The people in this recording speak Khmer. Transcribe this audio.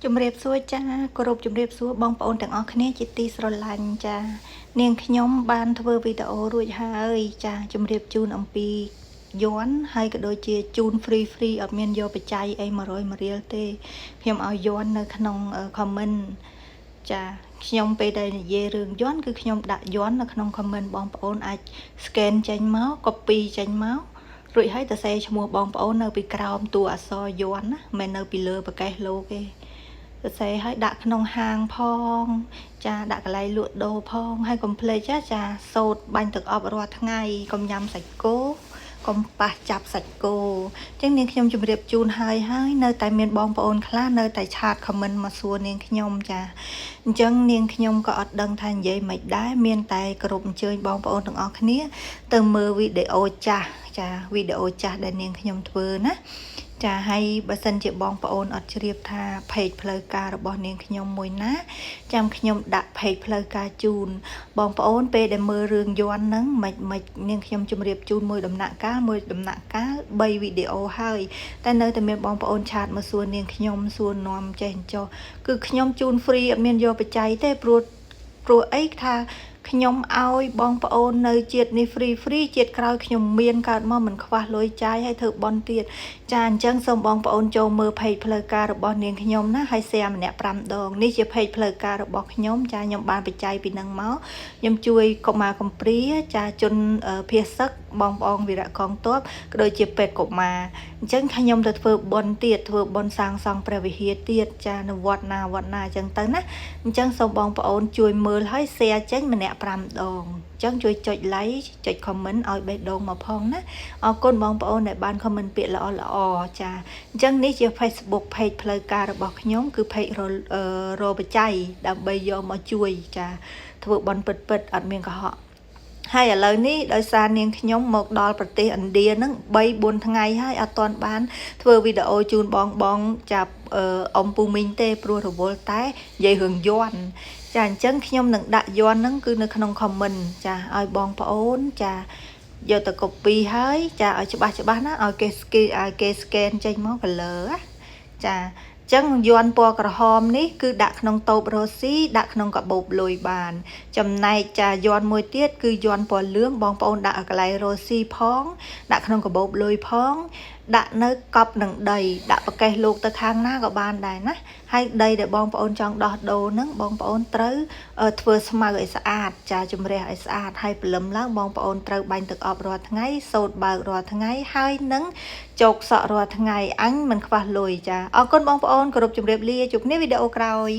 ជំរាបសួរចាគោរពជំរាបសួរបងប្អូនទាំងអស់គ្នាជាទីស្រឡាញ់ចានាងខ្ញុំបានធ្វើវីដេអូរួចហើយចាជំរាបជូនអំពីយ័ន្តហើយក៏ដូចជាជូន free អត់មានយកបច្ច័យអី100រៀលទេខ្ញុំឲ្យយ័ន្តនៅក្នុង comment ចាខ្ញុំពេលដែលនិយាយរឿងយ័ន្តគឺខ្ញុំដាក់យ័ន្តនៅក្នុង comment បងប្អូនអាច scan ចេញមក copy ចេញមករួចហើយទៅសេឈ្មោះបងប្អូននៅពីក្រោមតួអក្សរយ័ន្តណាមិននៅពីលើប្រកេះលោកទេសរសេរឲ្យដាក់ក្នុងហាងផងចាដាក់កន្លែងលក់ដូរផងហើយកុំភ្លេចចាសូត្របាញ់ទឹកអប់រាល់ថ្ងៃកុំញ៉ាំសាច់គោកុំប៉ះចាប់សាច់គោអញ្ចឹងនាងខ្ញុំជម្រាបជូនហើយនៅតែមានបងប្អូនខ្លះនៅតែឆាត comment មកសួរនាងខ្ញុំចាអញ្ចឹងនាងខ្ញុំក៏អត់ដឹងថានិយាយមិនដែរមានតែគោរពអញ្ជើញបងប្អូនទាំងអស់គ្នាទៅមើលវីដេអូចាស់ចាវីដេអូចាស់ដែលនាងខ្ញុំធ្វើណាចាហើយបើសិនជាបងប្អូនអត់ជ្រាបថា page ផ្លូវការរបស់នាងខ្ញុំមួយណាចាំខ្ញុំដាក់ page ផ្លូវការជូនបងប្អូនពេលដែលមើលរឿងយ័ន្តហ្នឹងមិននាងខ្ញុំជម្រាបជូនមួយដំណាក់កាល3វីដេអូហើយតែនៅតែមានបងប្អូនឆាតមកសួរនាងខ្ញុំសួរនាំចេះចុះគឺខ្ញុំជូន free អត់មានយកបច្ច័យទេព្រោះអីថាខ្ញុំឲ្យបងប្អូននៅជាតិនេះ free ជាតិក្រោយខ្ញុំមានកើតមកមិនខ្វះលុយចាយឲ្យធ្វើបន់ទៀតចាអញ្ចឹងសូមបងប្អូនចូលមើល page ផ្លូវការរបស់នាងខ្ញុំណាហើយ share ម្នាក់5ដងនេះជា page ផ្លូវការរបស់ខ្ញុំចាខ្ញុំបានបច្ច័យពីនឹងមកខ្ញុំជួយកុមារកំព្រាចាជនភាសឹកបងប្អូនវីរៈកងទ័ពក៏ដូចជាពេទ្យកុមារអញ្ចឹងខ្ញុំទៅធ្វើបន់ទៀតធ្វើបន់សាងសង់ព្រះវិហារទៀតចានៅវត្តណាអញ្ចឹងទៅណាអញ្ចឹងសូមបងប្អូនជួយមើលហើយ share ចេញម្នាក់5ដងអញ្ចឹងជួយចុច like ចុច comment ឲ្យបេះដូងមកផងណាអរគុណបងប្អូនដែលបាន comment ពាក្យល្អចាអញ្ចឹងនេះជា Facebook page ផ្លូវការរបស់ខ្ញុំគឺ page រោបច្ច័យដើម្បីយកមកជួយចាធ្វើបន់ពិតអត់មានកុហកហើយឥឡូវនេះដោយសារនាងខ្ញុំមកដល់ប្រទេសឥណ្ឌាហ្នឹង 3-4 ថ្ងៃហើយអត់ទាន់បានធ្វើវីដេអូជូនបងចាប់អ៊ំពូមីងទេព្រោះរវល់តែនិយាយរឿងយ័ន្តចាអញ្ចឹងខ្ញុំនឹងដាក់យ័ន្តហ្នឹងគឺនៅក្នុង comment ចាឲ្យបងប្អូនចាយកទៅ copy ហើយចាឲ្យច្បាស់ណាឲ្យគេ scan ចេញមក color ចាចឹងយ័ន្តពណ៌ក្រហមនេះគឺដាក់ក្នុងតូបរ៉ូស៊ីដាក់ក្នុងកាបូបលុយបានចំណែកចាយ័ន្តមួយទៀតគឺយ័ន្តពណ៌លឿងបងប្អូនដាក់ឲ្យកន្លែងរ៉ូស៊ីផងដាក់ក្នុងកាបូបលុយផងដាក់នៅកប់នឹងដីដាក់ប្រកេះលោកទៅខាងណាក៏បានដែរណាហើយដីដែលបងប្អូនចង់ដោះដូរហ្នឹងបងប្អូនត្រូវធ្វើស្មៅឲ្យស្អាតចាជំរះឲ្យស្អាតហើយព្រលឹមឡើងបងប្អូនត្រូវបាញ់ទឹកអប់រាល់ថ្ងៃសូត្របើករាល់ថ្ងៃហើយនឹងចោកសក់រាល់ថ្ងៃអញមិនខ្វះលុយចាអរគុណបងប្អូនគោរពជម្រាបលាជួបគ្នាវីដេអូក្រោយ